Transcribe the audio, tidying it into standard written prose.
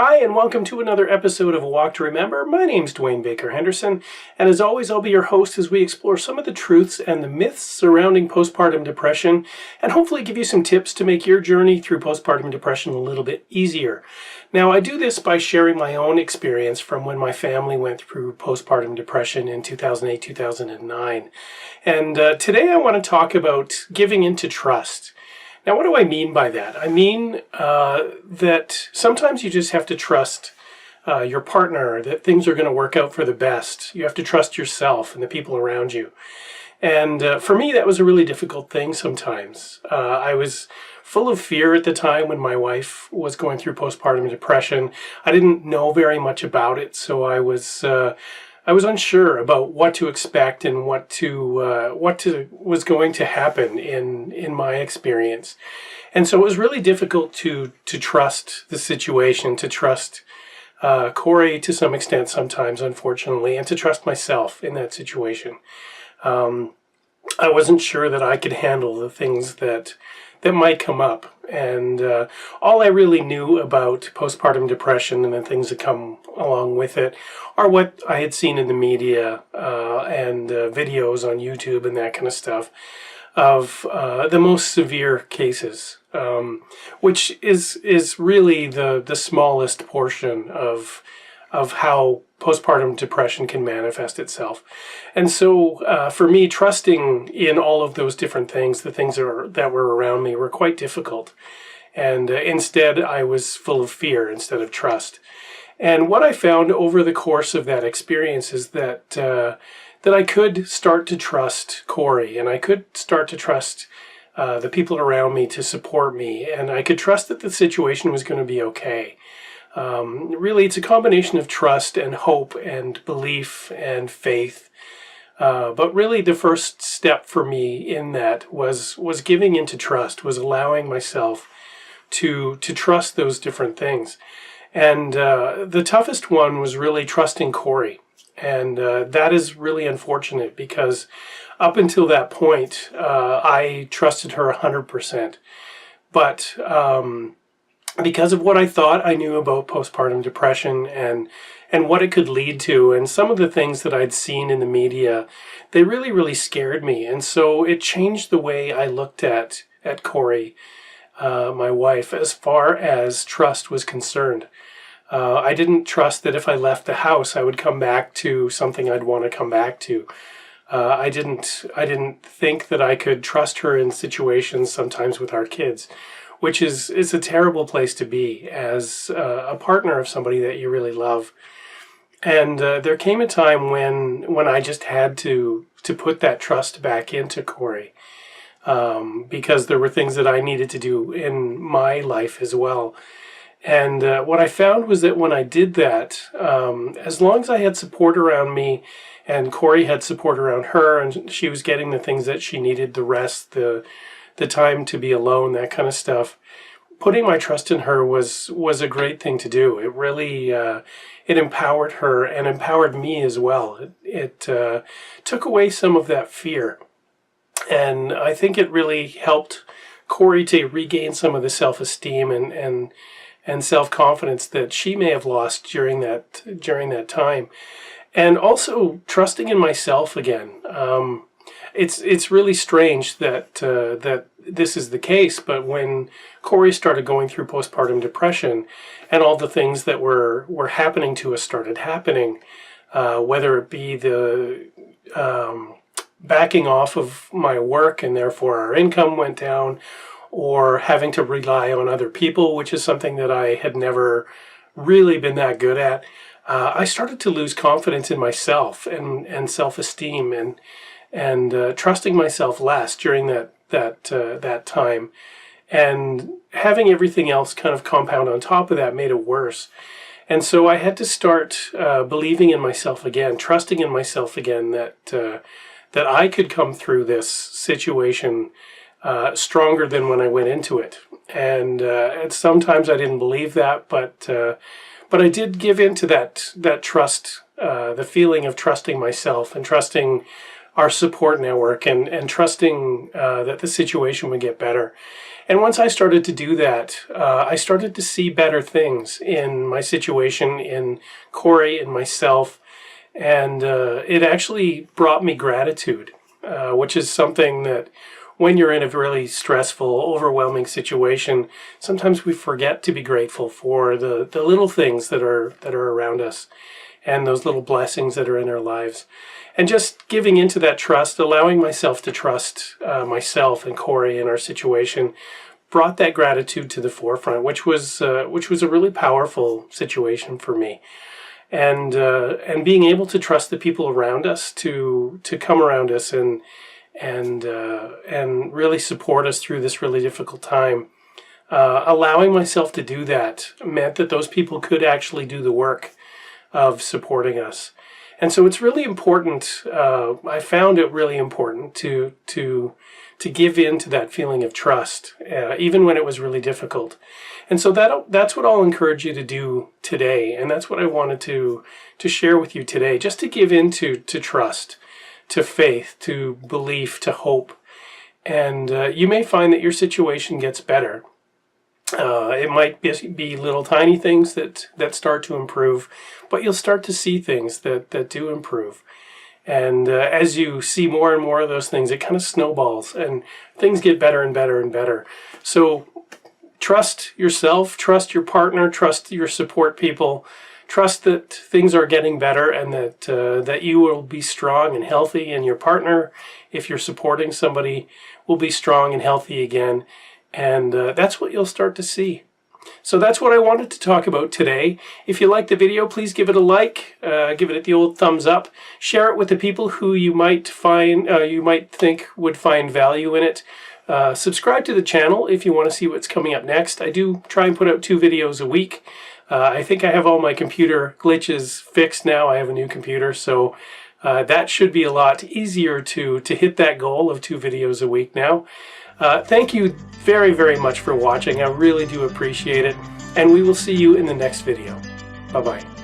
Hi, and welcome to another episode of A Walk to Remember. My name's Dwayne Baker-Henderson, and as always, I'll be your host as we explore some of the truths and the myths surrounding postpartum depression, and hopefully give you some tips to make your journey through postpartum depression a little bit easier. Now, I do this by sharing my own experience from when my family went through postpartum depression in 2008-2009. And today I want to talk about giving into trust. Now, what do I mean by that? I mean that sometimes you just have to trust your partner, that things are going to work out for the best. You have to trust yourself and the people around you. And for me, that was a really difficult thing sometimes. I was full of fear at the time when my wife was going through postpartum depression. I didn't know very much about it, so I was unsure about what to expect and what was going to happen in my experience. And so it was really difficult to trust the situation, to trust Corey to some extent sometimes, unfortunately, and to trust myself in that situation. I wasn't sure that I could handle the things that might come up. And all I really knew about postpartum depression and the things that come along with it are what I had seen in the media and videos on YouTube and that kind of stuff of the most severe cases, which is really the smallest portion of how postpartum depression can manifest itself. And so for me, trusting in all of those different things, the things that were around me, were quite difficult. And instead, I was full of fear instead of trust. And what I found over the course of that experience is that I could start to trust Corey, and I could start to trust the people around me to support me, and I could trust that the situation was going to be okay. Really, it's a combination of trust and hope and belief and faith. But really, the first step for me in that was giving into trust, was allowing myself to trust those different things. And the toughest one was really trusting Corey. And that is really unfortunate because up until that point, I trusted her 100%. But because of what I thought I knew about postpartum depression and what it could lead to, and some of the things that I'd seen in the media, they really, really scared me. And so it changed the way I looked at Corey, my wife, as far as trust was concerned. I didn't trust that if I left the house, I would come back to something I'd want to come back to. I didn't think that I could trust her in situations sometimes with our kids, which is a terrible place to be as a partner of somebody that you really love. And there came a time when I just had to put that trust back into Corey, because there were things that I needed to do in my life as well. And what I found was that when I did that, as long as I had support around me and Corey had support around her and she was getting the things that she needed, the rest, the time to be alone, that kind of stuff, putting my trust in her was a great thing to do. It really, it empowered her and empowered me as well. It took away some of that fear. And I think it really helped Corey to regain some of the self-esteem and self-confidence that she may have lost during that time. And also trusting in myself again. It's really strange that this is the case, but when Corey started going through postpartum depression and all the things that were happening to us started happening, whether it be the backing off of my work and therefore our income went down, or having to rely on other people, which is something that I had never really been that good at, I started to lose confidence in myself and self-esteem and trusting myself less during that time. And having everything else kind of compound on top of that made it worse. And so I had to start believing in myself again, trusting in myself again that I could come through this situation stronger than when I went into it. And sometimes I didn't believe that, but I did give into that trust, the feeling of trusting myself and trusting our support network and trusting that the situation would get better. And once I started to do that, I started to see better things in my situation, in Corey, and myself. And it actually brought me gratitude, which is something that when you're in a really stressful, overwhelming situation, sometimes we forget to be grateful for the little things that are around us and those little blessings that are in our lives. And just giving into that trust, allowing myself to trust myself and Corey in our situation, brought that gratitude to the forefront, which was a really powerful situation for me. And being able to trust the people around us to come around us and really support us through this really difficult time. Allowing myself to do that meant that those people could actually do the work of supporting us. And so it's really important, I found it really important to give in to that feeling of trust, even when it was really difficult. And so that's what I'll encourage you to do today. And that's what I wanted to share with you today, just to give in to trust, to faith, to belief, to hope. And you may find that your situation gets better. It might be little tiny things that start to improve, but you'll start to see things that do improve. And as you see more and more of those things, it kind of snowballs and things get better and better and better. So trust yourself, trust your partner, trust your support people, trust that things are getting better and that you will be strong and healthy, and your partner, if you're supporting somebody, will be strong and healthy again. And that's what you'll start to see. So that's what I wanted to talk about today. If you liked the video, please give it a like, give it the old thumbs up, share it with the people who you might think would find value in it. Subscribe to the channel if you want to see what's coming up next. I do try and put out 2 videos a week. I think I have all my computer glitches fixed now. I have a new computer, so that should be a lot easier to hit that goal of 2 videos a week now. Thank you very, very much for watching. I really do appreciate it. And we will see you in the next video. Bye-bye.